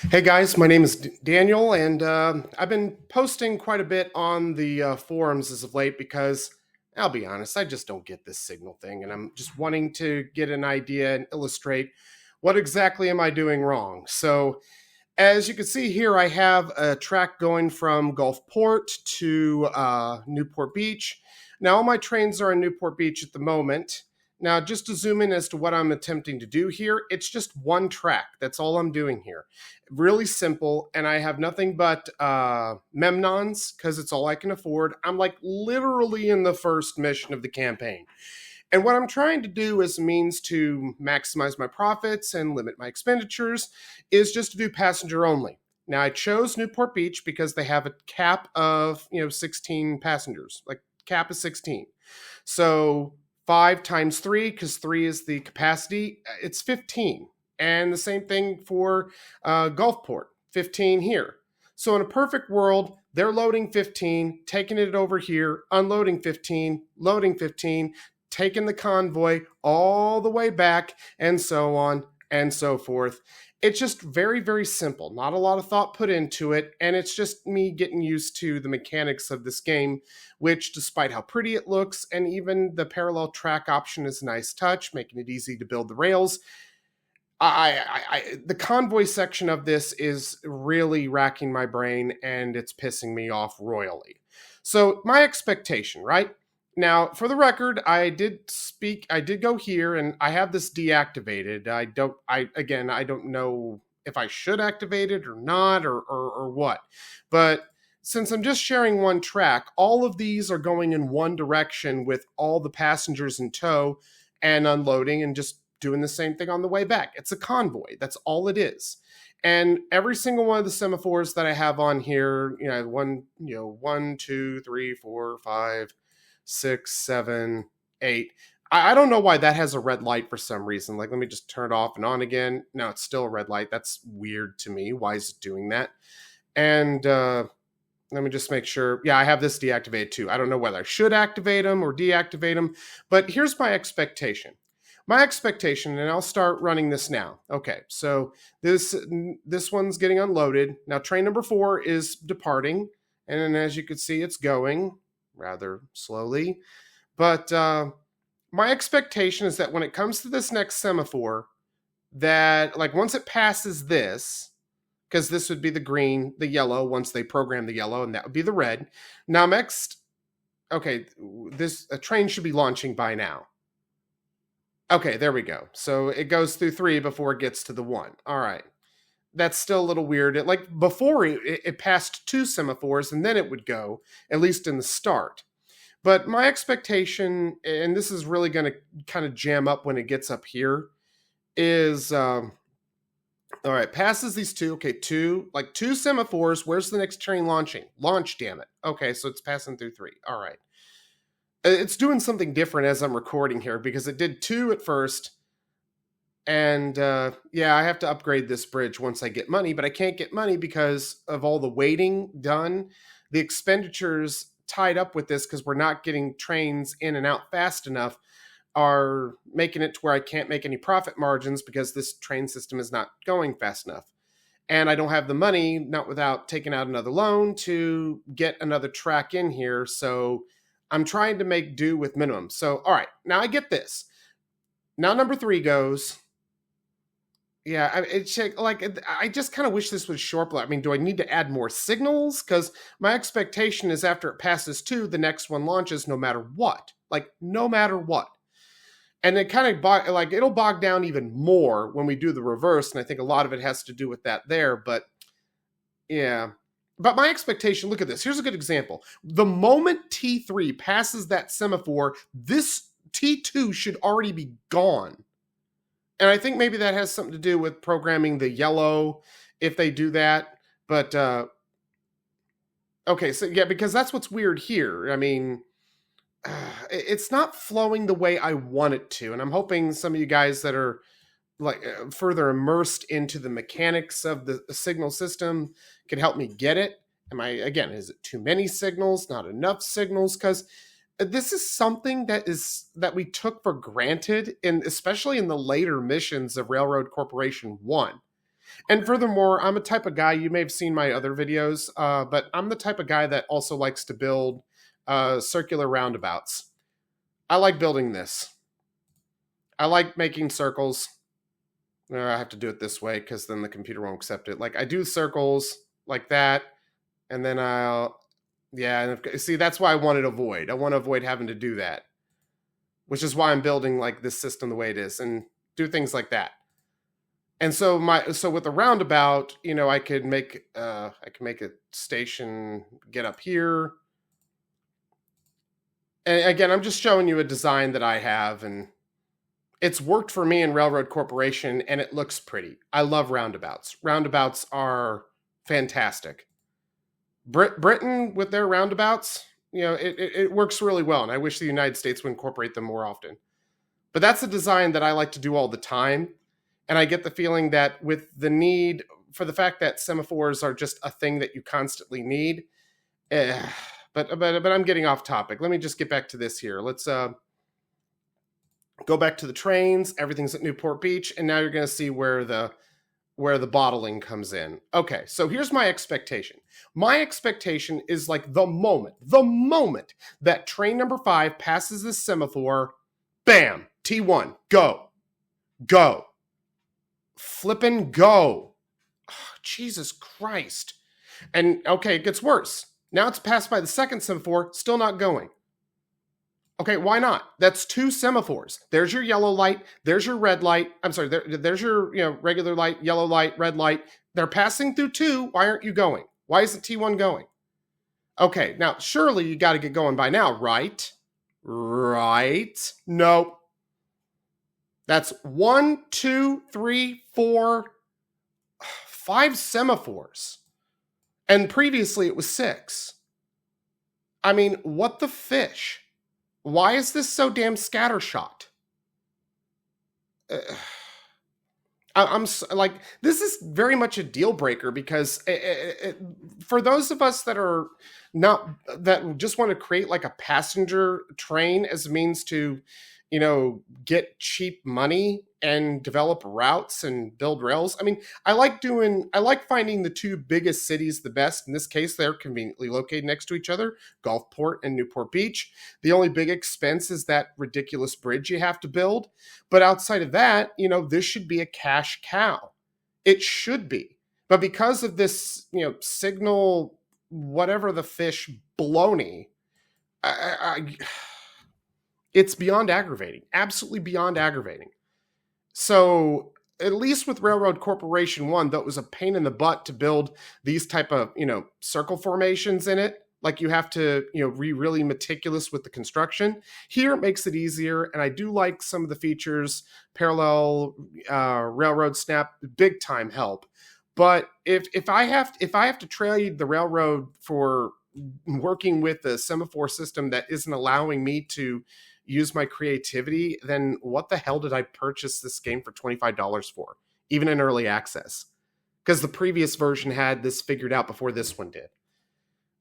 Hey guys, my name is Daniel, and I've been posting quite a bit on the forums as of late because I'll be honest, I just don't get this signal thing, and I'm just wanting to get an idea and illustrate what exactly am I doing wrong. So, as you can see here, I have a track going from Gulfport to Newport Beach. Now, all my trains are in Newport Beach at the moment. Now, just to zoom in as to what I'm attempting to do here, it's just one track. That's all I'm doing here. Really simple, and I have nothing but memnons because it's all I can afford. I'm like literally in the first mission of the campaign. And what I'm trying to do as a means to maximize my profits and limit my expenditures is just to do passenger only. Now I chose Newport Beach because they have a cap of, 16 passengers. Like cap is 16. So 5 times 3, because 3 is the capacity, it's 15. And the same thing for Gulfport, 15 here. So in a perfect world, they're loading 15, taking it over here, unloading 15, loading 15, taking the convoy all the way back, and so on and so forth. It's just very, very simple. Not a lot of thought put into it, and it's just me getting used to the mechanics of this game, which, despite how pretty it looks, and even the parallel track option is a nice touch, making it easy to build the rails. The convoy section of this is really racking my brain, and it's pissing me off royally. So my expectation, right? Now, for the record, I did go here, and I have this deactivated. I don't know if I should activate it or not, or what. But since I'm just sharing one track, all of these are going in one direction with all the passengers in tow and unloading and just doing the same thing on the way back. It's a convoy. That's all it is. And every single one of the semaphores that I have on here, one, two, three, four, five, 6, 7, 8. I don't know why that has a red light for some reason. Like, let me just turn it off and on again. No, it's still a red light. That's weird to me. Why is it doing that? And let me just make sure. Yeah, I have this deactivated too. I don't know whether I should activate them or deactivate them. But here's my expectation. My expectation, and I'll start running this now. Okay, so this one's getting unloaded. Now, train number 4 is departing. And as you can see, it's going rather slowly. But my expectation is that when it comes to this next semaphore, that like once it passes this, because this would be the green, the yellow, once they program the yellow, and that would be the red. Now next, okay, a train should be launching by now. Okay, there we go. So it goes through 3 before it gets to the 1. All right. That's still a little weird. Like before it passed 2 semaphores and then it would go, at least in the start. But my expectation, and this is really going to kind of jam up when it gets up here, is all right, passes these 2. Okay, 2 semaphores. Where's the next train launching? Launch, damn it. Okay, so it's passing through 3. All right. It's doing something different as I'm recording here because it did 2 at first. And yeah, I have to upgrade this bridge once I get money, but I can't get money because of all the waiting done. The expenditures tied up with this, because we're not getting trains in and out fast enough, are making it to where I can't make any profit margins because this train system is not going fast enough. And I don't have the money, not without taking out another loan, to get another track in here. So I'm trying to make do with minimum. So, all right, now I get this. Now number 3 goes. Yeah, it's like I just kind of wish this was short. I mean, do I need to add more signals? Because my expectation is after it passes 2, the next one launches no matter what. Like, no matter what. And it kind of it'll bog down even more when we do the reverse, and I think a lot of it has to do with that there. But yeah, but my expectation. Look at this. Here's a good example. The moment T3 passes that semaphore, this T2 should already be gone. And I think maybe that has something to do with programming the yellow, if they do that. But okay, so yeah, because that's what's weird here. I mean, it's not flowing the way I want it to, and I'm hoping some of you guys that are like further immersed into the mechanics of the signal system can help me get it. Is it too many signals? Not enough signals? Because this is something that we took for granted, especially in the later missions of Railroad Corporation 1. And furthermore, I'm a type of guy, you may have seen my other videos, but I'm the type of guy that also likes to build circular roundabouts. I like building this. I like making circles. I have to do it this way because then the computer won't accept it. Like I do circles like that, and then see, that's why I wanted to avoid. I want to avoid having to do that, which is why I'm building like this system the way it is and do things like that. And so with the roundabout, I could make a station get up here. And again, I'm just showing you a design that I have, and it's worked for me in Railroad Corporation, and it looks pretty. I love roundabouts. Roundabouts are fantastic. Britain with their roundabouts, it works really well, and I wish the United States would incorporate them more often. But that's a design that I like to do all the time, and I get the feeling that with the need for the fact that semaphores are just a thing that you constantly need. But I'm getting off topic. Let me just get back to this here. Let's go back to the trains. Everything's at Newport Beach, and now you're going to see where the bottling comes in. Okay, so here's my expectation. My expectation is like the moment that train number 5 passes this semaphore, bam, T1, go. Flippin' go. Oh, Jesus Christ. And okay, it gets worse. Now it's passed by the second semaphore, still not going. Okay, why not? That's 2 semaphores. There's your yellow light. There's your red light. I'm sorry, there's your regular light, yellow light, red light. They're passing through 2. Why aren't you going? Why isn't T1 going? Okay, now surely you got to get going by now, right? Right? No. That's 1, 2, 3, 4, 5 semaphores. And previously it was 6. I mean, what the fish? Why is this so damn scattershot? I'm like, this is very much a deal breaker because for those of us that are that just want to create like a passenger train as a means to, get cheap money and develop routes and build rails. I mean, I like finding the 2 biggest cities the best. In this case, they're conveniently located next to each other, Gulfport and Newport Beach. The only big expense is that ridiculous bridge you have to build. But outside of that, this should be a cash cow. It should be. But because of this, signal, whatever the fish baloney, it's beyond aggravating, absolutely beyond aggravating. So at least with Railroad Corporation 1, though it was a pain in the butt to build these type of, circle formations in it, like you have to, be really meticulous with the construction. Here it makes it easier, and I do like some of the features, parallel railroad snap, big time help. But if I have to trade the railroad for working with a semaphore system that isn't allowing me to use my creativity, then what the hell did I purchase this game for $25 for, even in early access? Because the previous version had this figured out before this one did.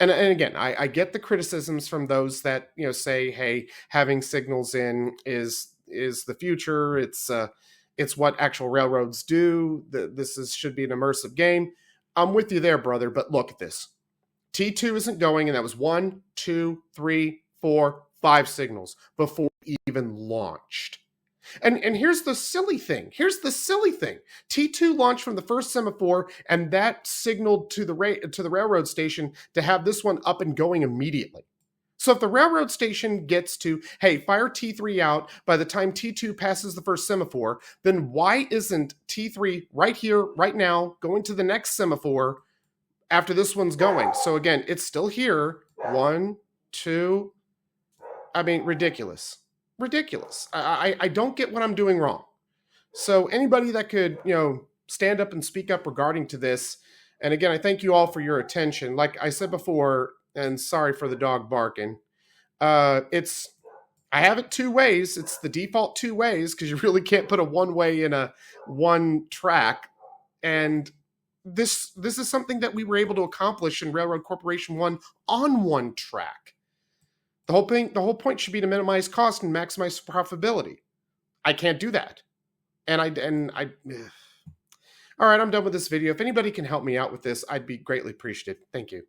And again, I get the criticisms from those that say, hey, having signals in is the future. It's what actual railroads do. Should be an immersive game. I'm with you there, brother. But look at this. T2 isn't going, and that was 1, 2, 3, 4, 5 signals before it even launched. And here's the silly thing. T2 launched from the first semaphore, and that signaled to the railroad station to have this one up and going immediately. So if the railroad station gets to, hey, fire T3 out by the time T2 passes the first semaphore, then why isn't T3 right here, right now, going to the next semaphore after this one's going? So again, it's still here. 1, 2. I mean, ridiculous. I don't get what I'm doing wrong. So anybody that could, stand up and speak up regarding to this. And again, I thank you all for your attention. Like I said before, and sorry for the dog barking. I have it 2 ways. It's the default 2 ways because you really can't put a one-way in a one track. And this is something that we were able to accomplish in Railroad Corporation 1 on 1 track. The whole point should be to minimize cost and maximize profitability. I can't do that. And All right, I'm done with this video. If anybody can help me out with this, I'd be greatly appreciative. Thank you.